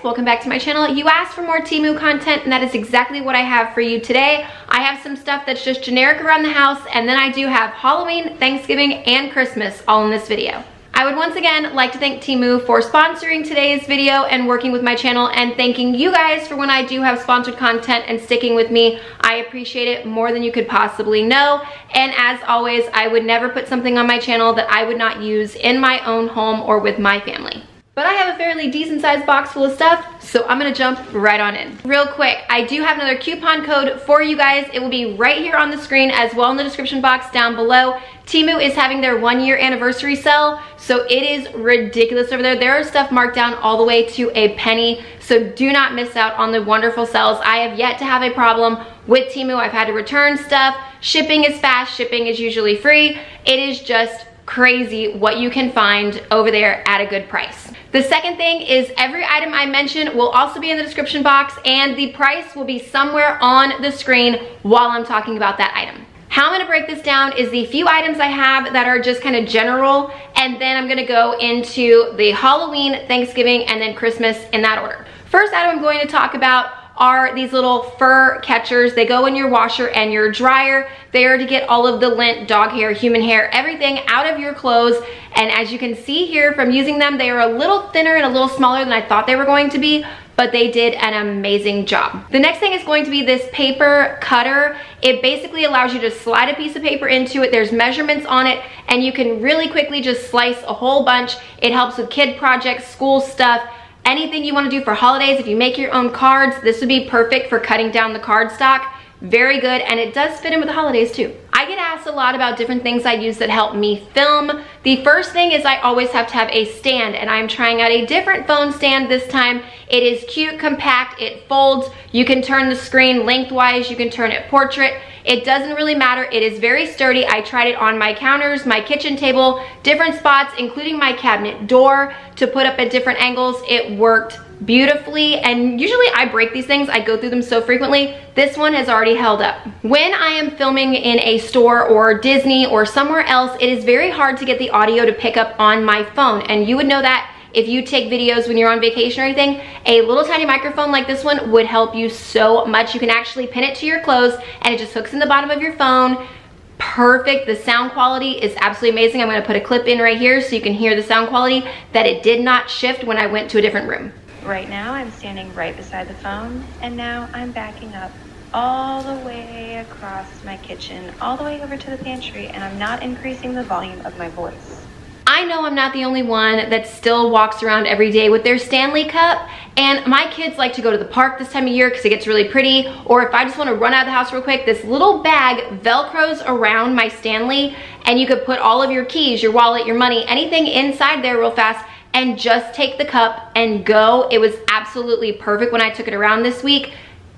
welcome back to my channel. You asked for more Temu content and that is exactly what I have for you today. I have some stuff that's just generic around the house, and then I do have Halloween, Thanksgiving, and Christmas all in this video. I would once again like to thank Temu for sponsoring today's video and working with my channel, and thanking you guys for when I do have sponsored content and sticking with me. I appreciate it more than you could possibly know. And as always, I would never put something on my channel that I would not use in my own home or with my family. But I have a fairly decent sized box full of stuff, so I'm gonna jump right on in. Real quick, I do have another coupon code for you guys. It will be right here on the screen as well in the description box down below. Temu is having their 1-year anniversary sale, so it is ridiculous over there. There is stuff marked down all the way to a penny, so do not miss out on the wonderful sales. I have yet to have a problem with Temu. I've had to return stuff. Shipping is fast, shipping is usually free. It is just crazy what you can find over there at a good price. The second thing is every item I mention will also be in the description box, and the price will be somewhere on the screen while I'm talking about that item. How I'm gonna break this down is the few items I have that are just kind of general, and then I'm gonna go into the Halloween, Thanksgiving, and then Christmas in that order. First item I'm going to talk about are these little fur catchers. They go in your washer and your dryer. They are to get all of the lint, dog hair, human hair, everything out of your clothes. And as you can see here from using them, they are a little thinner and a little smaller than I thought they were going to be, but they did an amazing job. The next thing is going to be this paper cutter. It basically allows you to slide a piece of paper into it. There's measurements on it, and you can really quickly just slice a whole bunch. It helps with kid projects, school stuff, anything you want to do for holidays. If you make your own cards, this would be perfect for cutting down the card stock. Very good, and it does fit in with the holidays too. I get asked a lot about different things I use that help me film. The first thing is I always have to have a stand, and I'm trying out a different phone stand this time. It is cute, compact, it folds. You can turn the screen lengthwise, you can turn it portrait. It doesn't really matter. It is very sturdy. I tried it on my counters, my kitchen table, different spots, including my cabinet door to put up at different angles. It worked beautifully, and usually I break these things. I go through them so frequently. This one has already held up. When I am filming in a store or Disney or somewhere else, it is very hard to get the audio to pick up on my phone, and you would know that if you take videos when you're on vacation or anything. A little tiny microphone like this one would help you so much. You can actually pin it to your clothes and it just hooks in the bottom of your phone. Perfect. The sound quality is absolutely amazing. I'm gonna put a clip in right here so you can hear the sound quality, that it did not shift when I went to a different room. Right now I'm standing right beside the phone, and now I'm backing up all the way across my kitchen, all the way over to the pantry, and I'm not increasing the volume of my voice. I know I'm not the only one that still walks around every day with their Stanley cup, and my kids like to go to the park this time of year because it gets really pretty, or if I just want to run out of the house real quick, this little bag velcros around my Stanley, and you could put all of your keys, your wallet, your money, anything inside there real fast, and just take the cup and go. It was absolutely perfect when I took it around this week.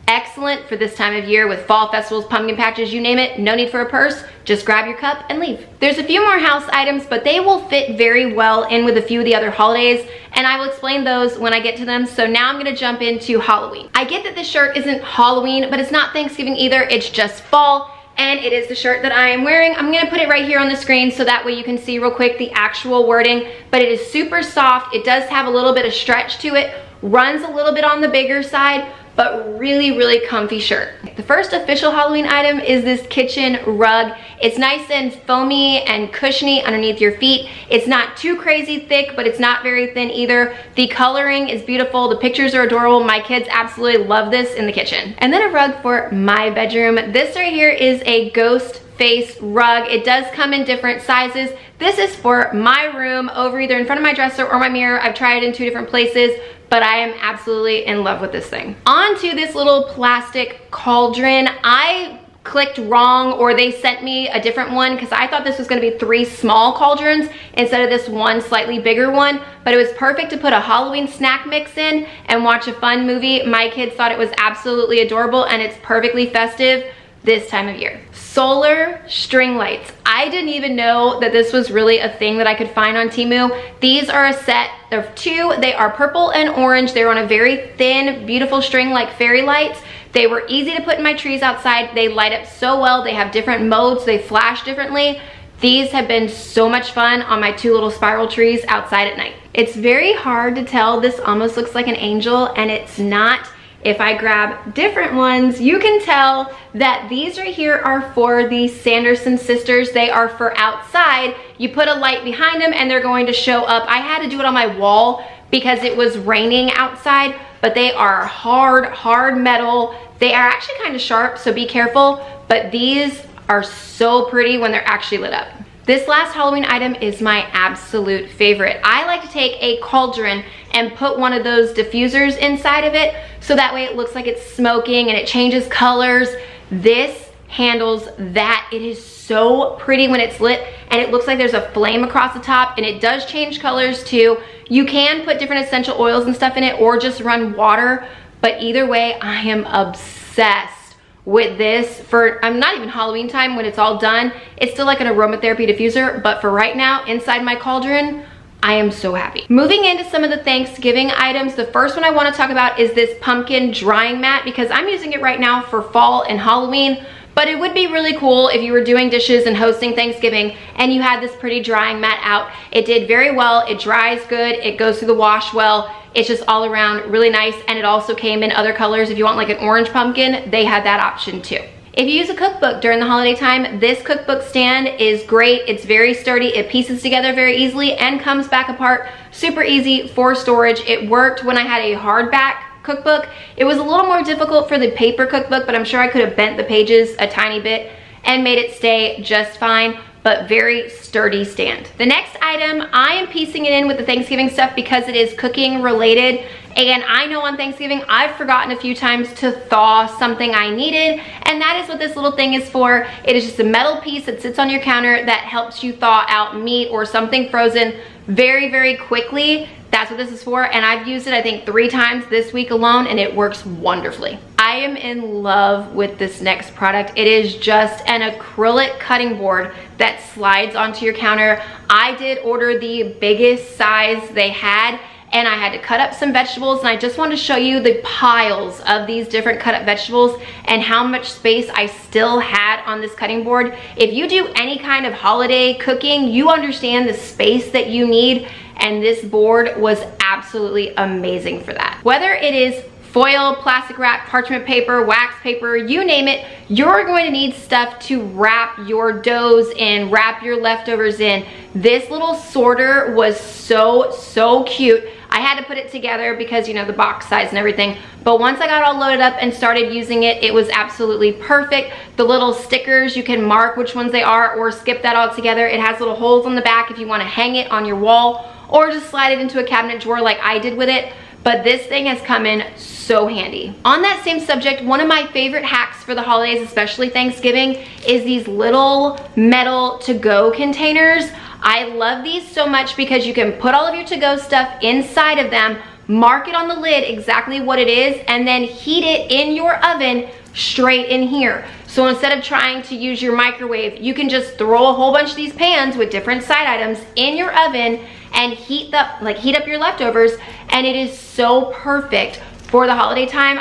Excellent for this time of year with fall festivals, pumpkin patches, you name it. No need for a purse, just grab your cup and leave. There's a few more house items, but they will fit very well in with a few of the other holidays, and I will explain those when I get to them. So now I'm gonna jump into Halloween. I get that this shirt isn't Halloween, but it's not Thanksgiving either, it's just fall, and it is the shirt that I am wearing. I'm gonna put it right here on the screen so that way you can see real quick the actual wording, but it is super soft. It does have a little bit of stretch to it, runs a little bit on the bigger side, but really, really comfy shirt. The first official Halloween item is this kitchen rug. It's nice and foamy and cushiony underneath your feet. It's not too crazy thick, but it's not very thin either. The coloring is beautiful. The pictures are adorable. My kids absolutely love this in the kitchen. And then a rug for my bedroom. This right here is a ghost face rug. It does come in different sizes. This is for my room over either in front of my dresser or my mirror. I've tried it in 2 different places, but I am absolutely in love with this thing. On to this little plastic cauldron. I clicked wrong, or they sent me a different one because I thought this was gonna be 3 small cauldrons instead of this one slightly bigger one, but it was perfect to put a Halloween snack mix in and watch a fun movie. My kids thought it was absolutely adorable, and it's perfectly festive this time of year. Solar string lights. I didn't even know that this was really a thing that I could find on Temu. These are a set of 2. They are purple and orange. They're on a very thin, beautiful string like fairy lights. They were easy to put in my trees outside. They light up so well. They have different modes. They flash differently. These have been so much fun on my 2 little spiral trees outside at night. It's very hard to tell. This almost looks like an angel, and it's not. If I grab different ones, you can tell that these right here are for the Sanderson sisters. They are for outside. You put a light behind them and they're going to show up. I had to do it on my wall because it was raining outside, but they are hard metal. They are actually kind of sharp, so be careful, but these are so pretty when they're actually lit up. This last Halloween item is my absolute favorite. I like to take a cauldron and put one of those diffusers inside of it so that way it looks like it's smoking and it changes colors. This handles that. It is so pretty when it's lit and it looks like there's a flame across the top, and it does change colors too. You can put different essential oils and stuff in it or just run water, but either way, I am obsessed with this for, I'm not even Halloween time when it's all done. It's still like an aromatherapy diffuser, but for right now, inside my cauldron, I am so happy. Moving into some of the Thanksgiving items, the first one I want to talk about is this pumpkin drying mat, because I'm using it right now for fall and Halloween, but it would be really cool if you were doing dishes and hosting Thanksgiving and you had this pretty drying mat out. It did very well. It dries good. It goes through the wash well. It's just all around really nice, and it also came in other colors. If you want like an orange pumpkin, they had that option too. If you use a cookbook during the holiday time, this cookbook stand is great. It's very sturdy. It pieces together very easily and comes back apart super easy for storage. It worked when I had a hardback cookbook. It was a little more difficult for the paper cookbook, but I'm sure I could have bent the pages a tiny bit and made it stay just fine, but very sturdy stand. The next item, I am piecing it in with the Thanksgiving stuff because it is cooking related. And I know on Thanksgiving, I've forgotten a few times to thaw something I needed, and that is what this little thing is for. It is just a metal piece that sits on your counter that helps you thaw out meat or something frozen very quickly. That's what this is for, and I've used it I think 3 times this week alone, and it works wonderfully. I am in love with this next product. It is just an acrylic cutting board that slides onto your counter. I did order the biggest size they had, and I had to cut up some vegetables, and I just wanted to show you the piles of these different cut up vegetables and how much space I still had on this cutting board. If you do any kind of holiday cooking, you understand the space that you need, and this board was absolutely amazing for that. Whether it is foil, plastic wrap, parchment paper, wax paper, you name it, you're going to need stuff to wrap your doughs in, wrap your leftovers in. This little sorter was so cute. I had to put it together because, you know, the box size and everything. But once I got all loaded up and started using it, it was absolutely perfect. The little stickers, you can mark which ones they are or skip that all together. It has little holes on the back if you want to hang it on your wall or just slide it into a cabinet drawer like I did with it. But this thing has come in so handy. On that same subject, one of my favorite hacks for the holidays, especially Thanksgiving, is these little metal to-go containers. I love these so much because you can put all of your to-go stuff inside of them, mark it on the lid exactly what it is, and then heat it in your oven straight in here. So instead of trying to use your microwave, you can just throw a whole bunch of these pans with different side items in your oven and heat up your leftovers, and it is so perfect for the holiday time.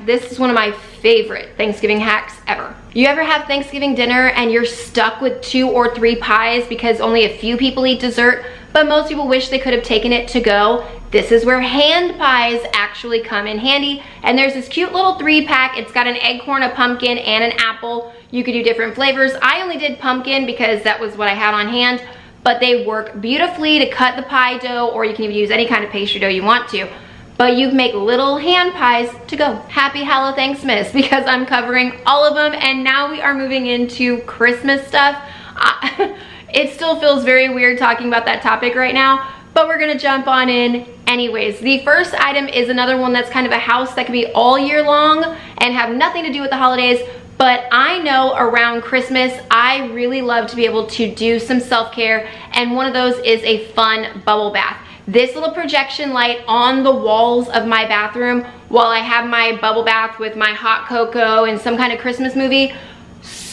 This is one of my favorite Thanksgiving hacks ever. You ever have Thanksgiving dinner and you're stuck with 2 or 3 pies because only a few people eat dessert, but most people wish they could have taken it to go? This is where hand pies actually come in handy. And there's this cute little 3-pack. It's got an acorn, a pumpkin, and an apple. You could do different flavors. I only did pumpkin because that was what I had on hand, but they work beautifully to cut the pie dough, or you can even use any kind of pastry dough you want to. But you make little hand pies to go. Happy Hallow Thanksmas, because I'm covering all of them, and now we are moving into Christmas stuff. It still feels very weird talking about that topic right now, but we're gonna jump on in anyways. The first item is another one that's kind of a house that can be all year long and have nothing to do with the holidays, but I know around Christmas, I really love to be able to do some self-care, and one of those is a fun bubble bath. This little projection light on the walls of my bathroom while I have my bubble bath with my hot cocoa and some kind of Christmas movie,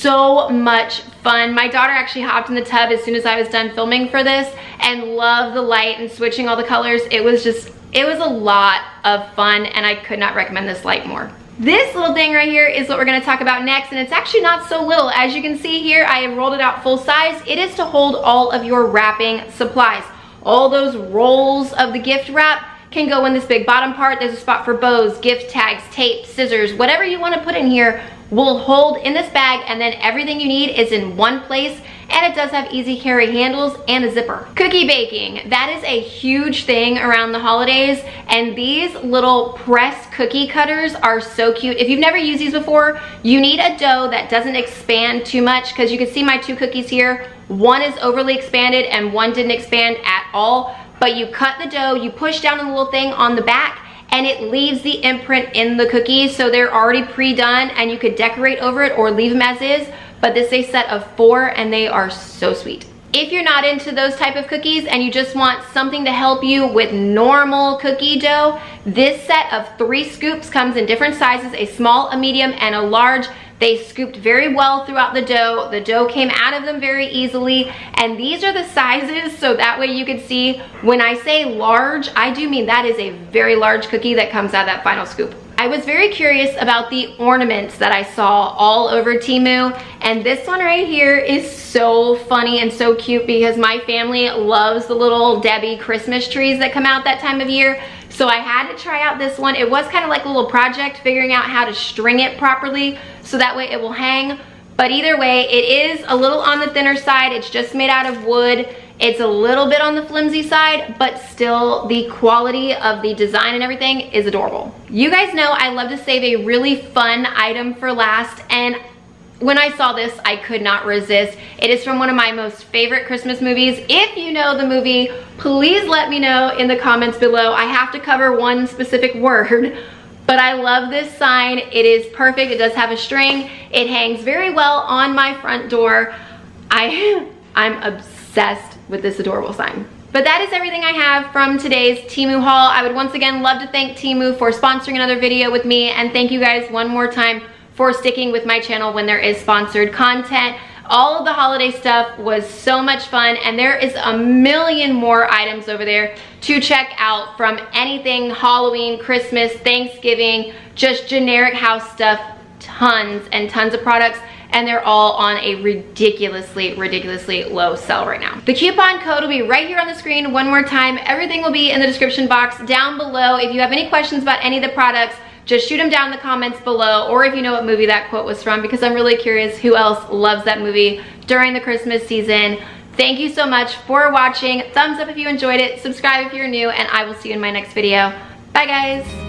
so much fun. My daughter actually hopped in the tub as soon as I was done filming for this and loved the light and switching all the colors. It was a lot of fun, and I could not recommend this light more. This little thing right here is what we're gonna talk about next, and it's actually not so little. As you can see here, I have rolled it out full size. It is to hold all of your wrapping supplies. All those rolls of the gift wrap can go in this big bottom part. There's a spot for bows, gift tags, tape, scissors, whatever you wanna put in here will hold in this bag, and then everything you need is in one place, and it does have easy carry handles and a zipper. Cookie baking, that is a huge thing around the holidays, and these little press cookie cutters are so cute. If you've never used these before, you need a dough that doesn't expand too much, because you can see my 2 cookies here. One is overly expanded and one didn't expand at all, but you cut the dough, you push down on the little thing on the back, and it leaves the imprint in the cookies, so they're already pre-done, and you could decorate over it or leave them as is, but this is a set of 4, and they are so sweet. If you're not into those type of cookies and you just want something to help you with normal cookie dough, this set of 3 scoops comes in different sizes, a small, a medium, and a large. They scooped very well throughout the dough. The dough came out of them very easily, and these are the sizes, so that way you can see when I say large, I do mean that is a very large cookie that comes out of that final scoop. I was very curious about the ornaments that I saw all over Temu, and this one right here is so funny and so cute because my family loves the little Debbie Christmas trees that come out that time of year. So I had to try out this one. It was kind of like a little project figuring out how to string it properly so that way it will hang. But either way, it is a little on the thinner side. It's just made out of wood. It's a little bit on the flimsy side, but still the quality of the design and everything is adorable. You guys know I love to save a really fun item for last, and when I saw this, I could not resist. It is from one of my most favorite Christmas movies. If you know the movie, please let me know in the comments below. I have to cover one specific word, but I love this sign. It is perfect. It does have a string. It hangs very well on my front door. I'm obsessed with this adorable sign. But that is everything I have from today's Temu haul. I would once again love to thank Temu for sponsoring another video with me, and thank you guys one more time for sticking with my channel when there is sponsored content. All of the holiday stuff was so much fun, and there is a million more items over there to check out, from anything Halloween, Christmas, Thanksgiving, just generic house stuff, tons and tons of products, and they're all on a ridiculously low sell right now. The coupon code will be right here on the screen one more time. Everything will be in the description box down below. If you have any questions about any of the products, just shoot them down in the comments below, or if you know what movie that quote was from, because I'm really curious who else loves that movie during the Christmas season. Thank you so much for watching. Thumbs up if you enjoyed it, subscribe if you're new, and I will see you in my next video. Bye guys.